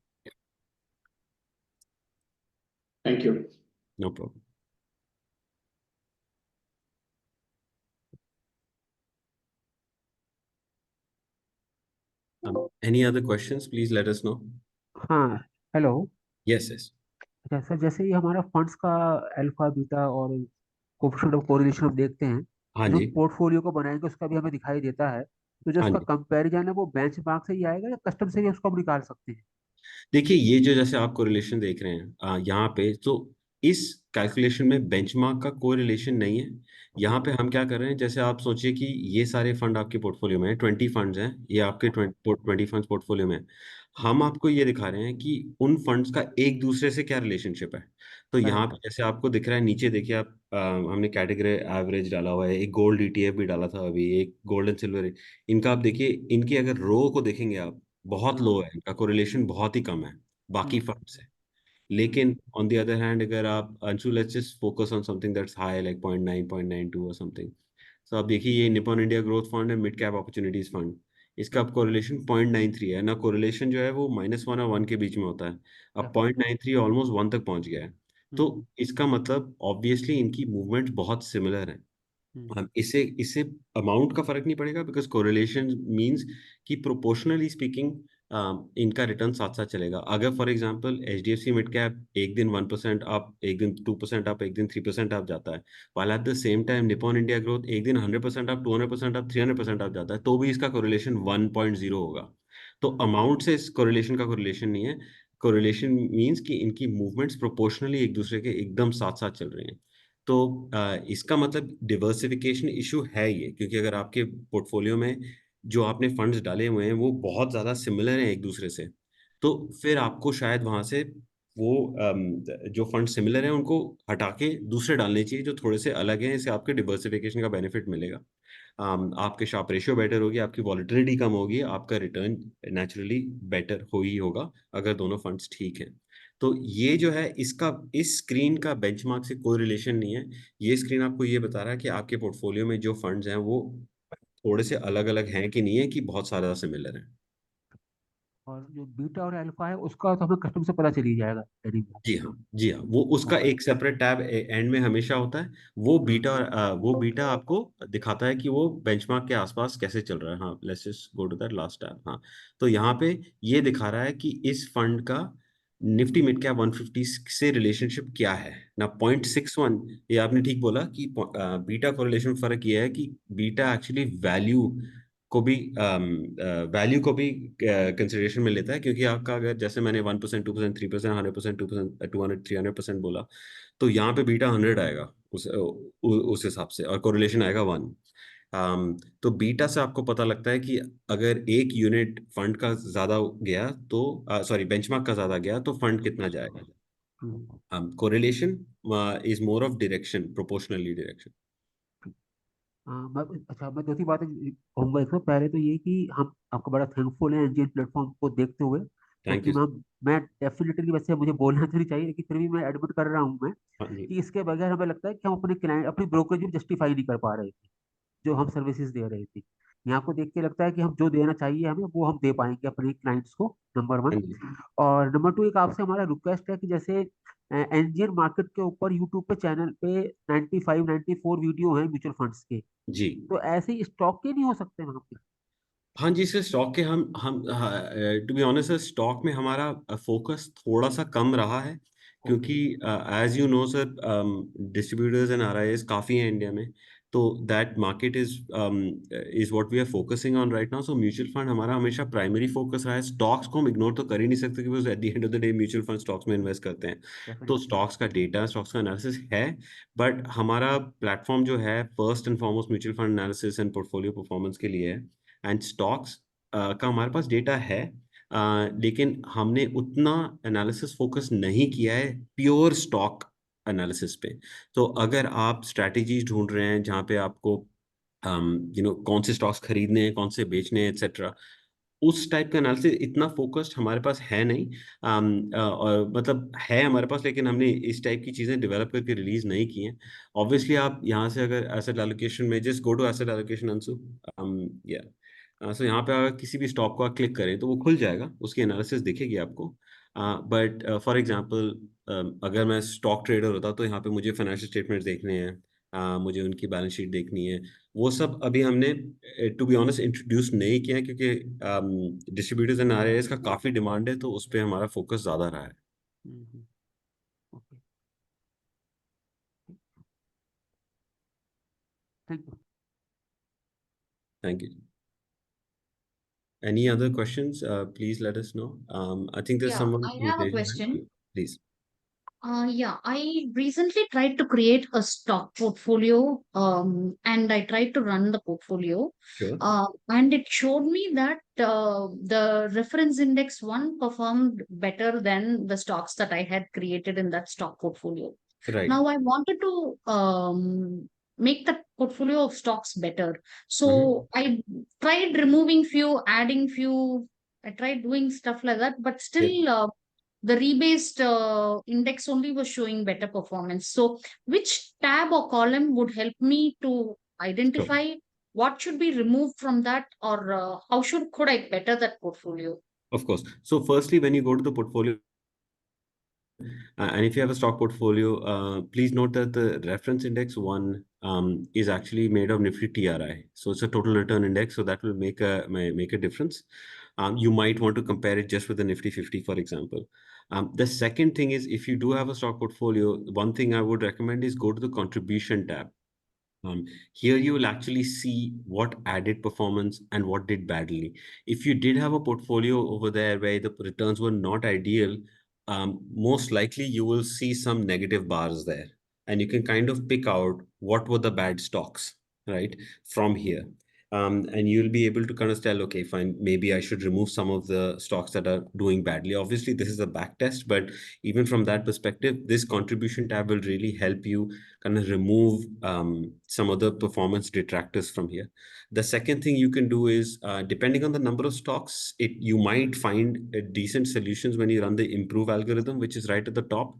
Thank you. No problem. Any other questions? Please let us know. हाँ hello. Yes, yes. अच्छा sir, जैसे ये हमारा funds का alpha beta और coefficient of correlation हम देखते हैं, हाँ जो जी, पोर्टफोलियो को बनाएंगे उसका भी हमें दिखाई देता है, तो जो हाँ उसका जी। कंपैरिजन है वो बेंचमार्क से ही आएगा या कस्टम से भी उसको हम निकाल सकते हैं? देखिए, ये जो जैसे आप कोरिलेशन देख रहे हैं यहाँ पे, तो इस कैलकुलेशन में बेंचमार्क का कोई रिलेशन नहीं है। यहाँ पे हम क्या कर रहे हैं, जैसे आप सोचिए कि ये सारे फंड आपके पोर्टफोलियो में है, 20 फंड्स हैं, ये आपके 20 फंड्स पोर्टफोलियो में है। हम आपको ये दिखा रहे हैं कि उन फंड्स का एक दूसरे से क्या रिलेशनशिप है। तो यहाँ पे जैसे आपको दिख रहा है, नीचे देखिए आप, हमने कैटेगरी एवरेज डाला हुआ है, एक गोल्ड ETF भी डाला था अभी, एक गोल्ड एंड सिल्वर। इनका आप देखिए, इनकी अगर रो को देखेंगे आप, बहुत लो है, इनका कोरिलेशन बहुत ही कम है बाकी फंड से। लेकिन ऑन द अदर हैंड, अगर आप, Anshu, let's just focus on something that's high like 0.9 0.92 और समथिंग। तो आप देखिए, ये निपॉन इंडिया ग्रोथ फंड है, मिड कैप अपॉर्चुनिटीज फंड, इसका आप कोरिलेशन 0.93 है ना। कोरिलेशन जो है वो -1 और 1 के बीच में होता है, अब 0.93 ऑलमोस्ट 1 तक पहुंच गया है। तो इसका मतलब ऑब्वियसली इनकी मूवमेंट बहुत सिमिलर है। इससे इससे अमाउंट का फर्क नहीं पड़ेगा, बिकॉज कोरिलेशन मींस कि प्रोपोर्शनली स्पीकिंग इनका रिटर्न साथ साथ चलेगा। अगर for example HDFC mid cap एक दिन 1% अप, एक दिन 2% अप, एक दिन 3% अप जाता है, while at the same time Nippon India growth एक दिन 100% अप, 200% अप, 300% अप जाता है, तो भी इसका कोरिलेशन 1.0 होगा। तो अमाउंट से इस कोरिलेशन का कोरिलेशन नहीं है। कोरिलेशन मींस कि इनकी मूवमेंट्स प्रोपोर्शनली एक दूसरे के एकदम साथ साथ चल रही हैं। तो इसका मतलब डिवर्सिफिकेशन इशू है ये, क्योंकि अगर आपके पोर्टफोलियो में जो आपने फंड्स डाले हुए हैं वो बहुत ज़्यादा सिमिलर हैं एक दूसरे से, तो फिर आपको शायद वहाँ से वो जो फंड सिमिलर हैं उनको हटा के दूसरे डालने चाहिए जो थोड़े से अलग हैं। इससे आपके डिवर्सिफिकेशन का बेनिफिट मिलेगा। आपके शार्प रेशियो बेटर होगी, आपकी वॉलेटिलिटी कम होगी, आपका रिटर्न नेचुरली बेटर हो ही होगा अगर दोनों फंड्स ठीक हैं। तो ये जो है, इसका इस स्क्रीन का बेंचमार्क से कोई रिलेशन नहीं है। ये स्क्रीन आपको ये बता रहा है कि आपके पोर्टफोलियो में जो फंड्स हैं वो थोड़े से अलग अलग हैं कि नहीं है, कि बहुत सारा सिमिलर है। और जो बीटा और अल्फा है उसका तो हमें कस्टम से पता चल ही जाएगा ट्रेडिंग में। जी हाँ, वो उसका एक सेपरेट टैब एंड में हमेशा होता है। वो बीटा आपको दिखाता है कि वो बेंचमार्क के आसपास कैसे चल रहा है। हाँ, let's just go to that last tab. हाँ, तो यहाँ पे ये दिखा रहा है कि इस फंड का निफ्टी मिड कैप 150 से रिलेशनशिप क्या है ना। 0.61, ये आपने ठीक बोला कि बीटा कोरिलेशन फर्क ये है कि बीटा एक्चुअली वैल्यू को भी कंसिडरेशन में लेता है, क्योंकि आपका अगर जैसे मैंने 1%, 2%, 3%, 100%, 2%, 200, 300% बोला, तो यहाँ पे बीटा 100 आएगा उस हिसाब से, और कोरिलेशन आएगा 1। तो बीटा से आपको पता लगता है कि अगर एक यूनिट फंड का ज्यादा गया तो सॉरी बेंचमार्क का ज्यादा गया तो फंड कितना जाएगा। Correlation is more of direction, proportionally direction. मैं 2 3 बातें कहूंगा इसमें। पहले तो ये कि हम आपका बड़ा थैंकफुल है एनजीएन प्लेटफॉर्म को देखते हुए, थैंक क्योंकि यू। मैं डेफिनेटली, वैसे मुझे बोलना तो नहीं चाहिए लेकिन फिर भी मैं एडमिट कर रहा हूँ मैं हाँ जी। कि इसके बगैर हमें लगता है कि हम अपने क्लाइंट, अपनी ब्रोकरेज भी जस्टिफाई नहीं कर पा रहे थे जो हम सर्विसेज दे रहे थे। यहाँ को देख के लगता है कि हम जो देना चाहिए हमें वो हम दे पाएंगे अपने क्लाइंट्स को, नंबर वन। हाँ जी। और नंबर टू, एक आपसे हमारा रिक्वेस्ट है कि जैसे एनजीएन मार्केट के ऊपर यूट्यूब पे चैनल पे 95 94 वीडियो हैं म्यूचुअल फंड्स के, जी तो ऐसे ही स्टॉक के नहीं हो सकते वहां पे? हाँ जी सर, स्टॉक के हम to be honest sir, stock में हमारा फोकस थोड़ा सा कम रहा है, क्योंकि as you know sir, distributors and RIS काफ़ी हैं इंडिया में, तो that market is what we are focusing on right now. So mutual fund हमारा हमेशा प्राइमरी फोकस रहा है। स्टॉक्स को हम इग्नोर तो कर ही नहीं सकते, क्योंकि at the end of the day mutual fund stocks में इन्वेस्ट करते हैं। तो डेफिनेटली। स्टॉक्स का डेटा, स्टॉक्स का एनालिसिस है, बट हमारा प्लेटफॉर्म जो है first and foremost mutual fund analysis and portfolio performance के लिए है। एंड स्टॉक्स का हमारे पास डेटा है, लेकिन हमने उतना एनालिसिस फोकस नहीं किया है प्योर स्टॉक एनालिसिस पे। तो अगर आप स्ट्रैटेजीज ढूंढ रहे हैं जहाँ पे आपको कौन से स्टॉक्स खरीदने हैं, कौन से बेचने हैं, एक्सेट्रा, उस टाइप का एनालिसिस इतना फोकस्ड हमारे पास है नहीं। और मतलब है हमारे पास, लेकिन हमने इस टाइप की चीज़ें डेवलप करके रिलीज नहीं की हैं। ऑब्वियसली आप यहाँ से अगर एसेट एलोकेशन में just go to asset allocation Anshu, या सो यहाँ पे अगर किसी भी स्टॉक को आप क्लिक करें तो वो खुल जाएगा, उसकी एनालिसिस दिखेगी आपको। बट फॉर एग्जांपल, अगर मैं स्टॉक ट्रेडर होता तो यहाँ पे मुझे फाइनेंशियल स्टेटमेंट्स देखने हैं, मुझे उनकी बैलेंस शीट देखनी है। वो सब अभी हमने टू बी ऑनेस्ट इंट्रोड्यूस नहीं किया है, क्योंकि डिस्ट्रीब्यूटर्स एंड आरआईएस का काफ़ी डिमांड है, तो उस पर हमारा फोकस ज़्यादा रहा है। Okay, thank you. Thank you. Any other questions? Please let us know. I think there's Yeah, someone I who's have a raising their question. hand. Please. Yeah, I recently tried to create a stock portfolio, and I tried to run the portfolio, Sure. and it showed me that the reference index one performed better than the stocks that I had created in that stock portfolio. Right. Now I wanted to make the portfolio of stocks better, Mhm. so I tried removing few, adding few. I tried doing stuff like that, but still. The rebased index only was showing better performance. So, which tab or column would help me to Sure. identify what should be removed from that, or how could I better that portfolio? Of course. So firstly, when you go to the portfolio, and if you have a stock portfolio, please note that the reference index one is actually made of Nifty TRI. So it's a total return index. So that will make a difference. You might want to compare it just with the Nifty 50, for example. The second thing is, if you do have a stock portfolio, one thing I would recommend is go to the contribution tab. Here you will actually see what added performance and what did badly. If you did have a portfolio over there where the returns were not ideal, most likely you will see some negative bars there, and you can kind of pick out what were the bad stocks, right, from here. And you'll be able to kind of tell, okay, fine, maybe I should remove some of the stocks that are doing badly. Obviously, this is a back test, but even from that perspective, this contribution tab will really help you kind of remove some other performance detractors from here. The second thing you can do is, depending on the number of stocks, you might find decent solutions when you run the improve algorithm, which is right at the top.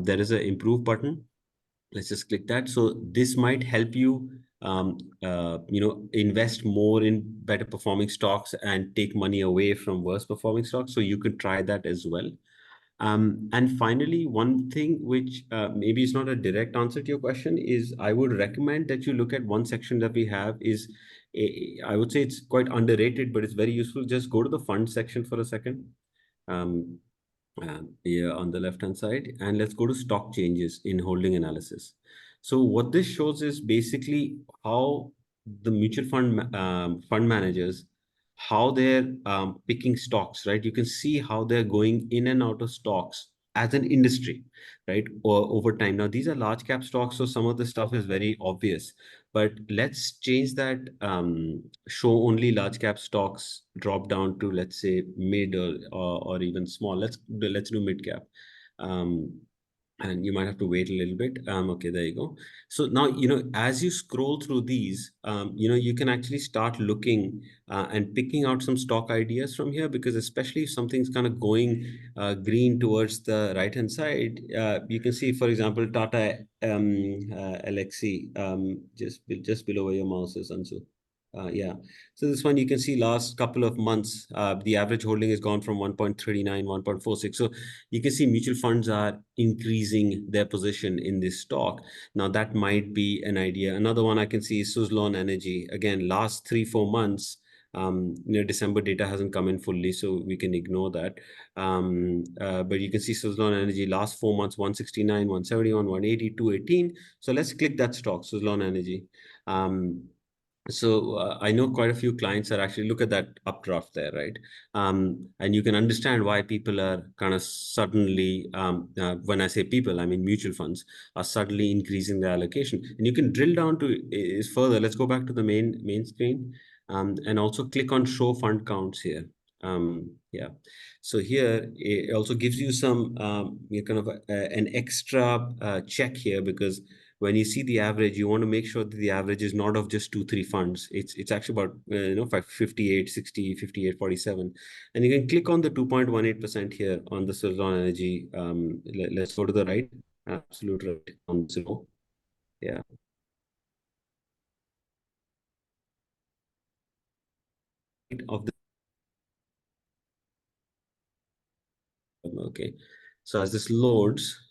There is an improve button. Let's just click that. So this might help you invest more in better performing stocks and take money away from worse performing stocks. So you could try that as well. And finally, one thing which maybe is not a direct answer to your question is I would recommend that you look at one section that we have is, I would say it's quite underrated, but it's very useful. Just go to the fund section for a second. Here on the left hand side, and let's go to stock changes in holding analysis. So what this shows is basically how the mutual fund managers, how they're picking stocks, right? You can see how they're going in and out of stocks as an industry, right? Or over time. Now, these are large cap stocks, so some of the stuff is very obvious. But let's change that, show only large cap stocks, drop down to, let's say, mid or even small. Let's do mid cap. And you might have to wait a little bit. Okay, there you go. So now, as you scroll through these, you can actually start looking and picking out some stock ideas from here, because especially if something's kind of going green towards the right hand side, you can see, for example, Tata LXC, just below where your mouse is, Ansu. Yeah. So this one, you can see last couple of months, the average holding has gone from 1.39, 1.46. So you can see mutual funds are increasing their position in this stock. Now that might be an idea. Another one I can see is Suzlon Energy. Again, last 3-4 months, December data hasn't come in fully, so we can ignore that. But you can see Suzlon Energy last 4 months, 169, 171, 180, 218. So let's click that stock, Suzlon Energy. So I know quite a few clients are actually look at that updraft there, right? And you can understand why people are kind of suddenly, when I say people, I mean mutual funds are suddenly increasing their allocation. And you can drill down to is further. Let's go back to the main screen, and also click on show fund counts here. Yeah. So here it also gives you some kind of an extra check here, because when you see the average, you want to make sure that the average is not of just 2-3 funds. It's actually about 58, 60, 58, 47. And you can click on the 2.18% here on the Suzlon Energy. Let's go to the right, absolute right on zero. Yeah. Of the okay. So as this loads,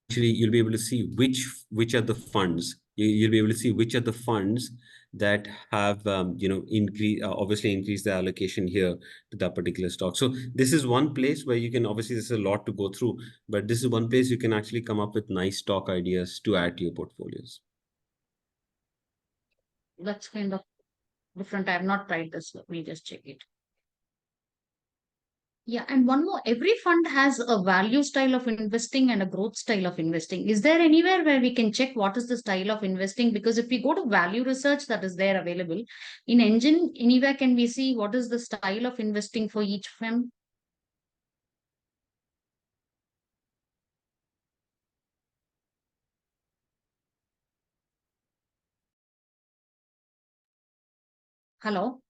actually you'll be able to see which are the funds. You'll be able to see which are the funds that have obviously increased the allocation here to that particular stock. So this is one place where you can, obviously this is a lot to go through, but this is one place you can actually come up with nice stock ideas to add to your portfolios. That's kind of different. I have not tried this. Let me just check it. Yeah, and one more, every fund has a value style of investing and a growth style of investing. Is there anywhere where we can check what is the style of investing? Because if we go to value research, that is there available. In NGEN, anywhere can we see what is the style of investing for each fund? Hello?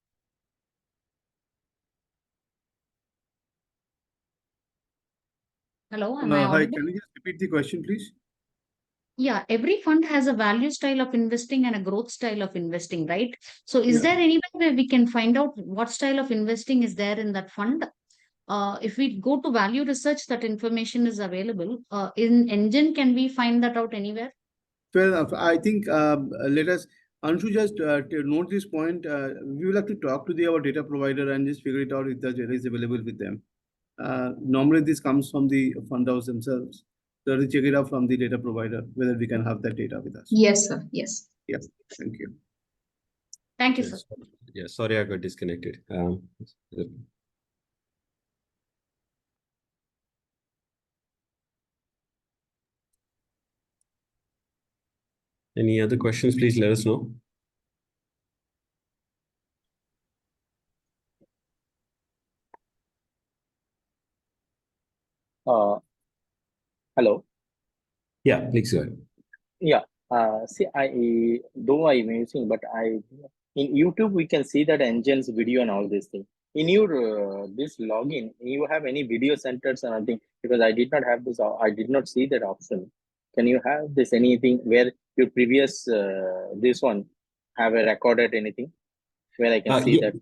Hello, am I Hi, audible? can you just repeat the question, please? Yeah, every fund has a value style of investing and a growth style of investing, right? So is Yeah. there anywhere where we can find out what style of investing is there in that fund? If we go to value research, that information is available. In NGEN, can we find that out anywhere? Fair enough. I think let us, Anshu, just note this point. We will have to talk to our data provider and just figure it out if the data is available with them. Normally, this comes from the fund house themselves. So to check it out from the data provider, whether we can have that data with us. Yes, sir. Yes. Yes. Thank you. Thank you, Yes. sir. Yeah, sorry, I got disconnected. Any other questions, please let us know. Hello. Yeah, please go ahead. Yeah. See, though I'm using, but in YouTube we can see that NGEN's video and all these things. In your this login, you have any video centers or anything? Because I did not have this. I did not see that option. Can you have this anything where your previous this one have a recorded anything where I can see that?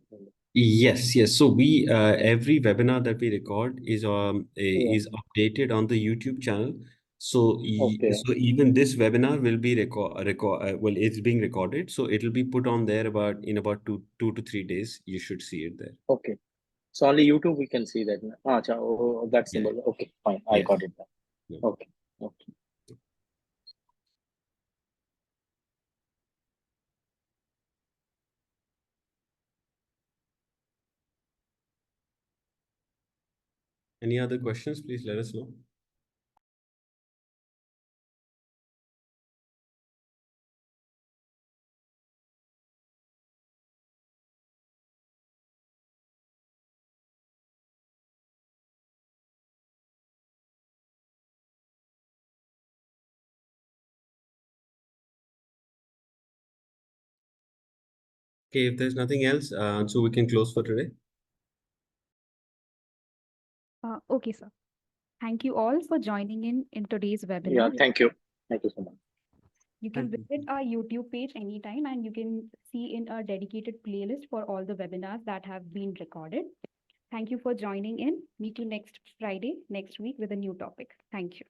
Yes, yes. So we every webinar that we record is updated on the YouTube channel. So Okay. so even this webinar will be well, it's being recorded. So it'll be put on there in about two to 3 days. You should see it there. Okay. So only YouTube we can see that. That symbol. Okay, fine. I Yes. got it now. Yeah. Okay. Okay. Any other questions? Please let us know. Okay, if there's nothing else, so we can close for today. Okay, sir. Thank you all for joining in today's webinar. Yeah, thank you. Thank you so much. You can visit our YouTube page anytime, and you can see in our dedicated playlist for all the webinars that have been recorded. Thank you for joining in. Meet you next Friday, next week with a new topic. Thank you.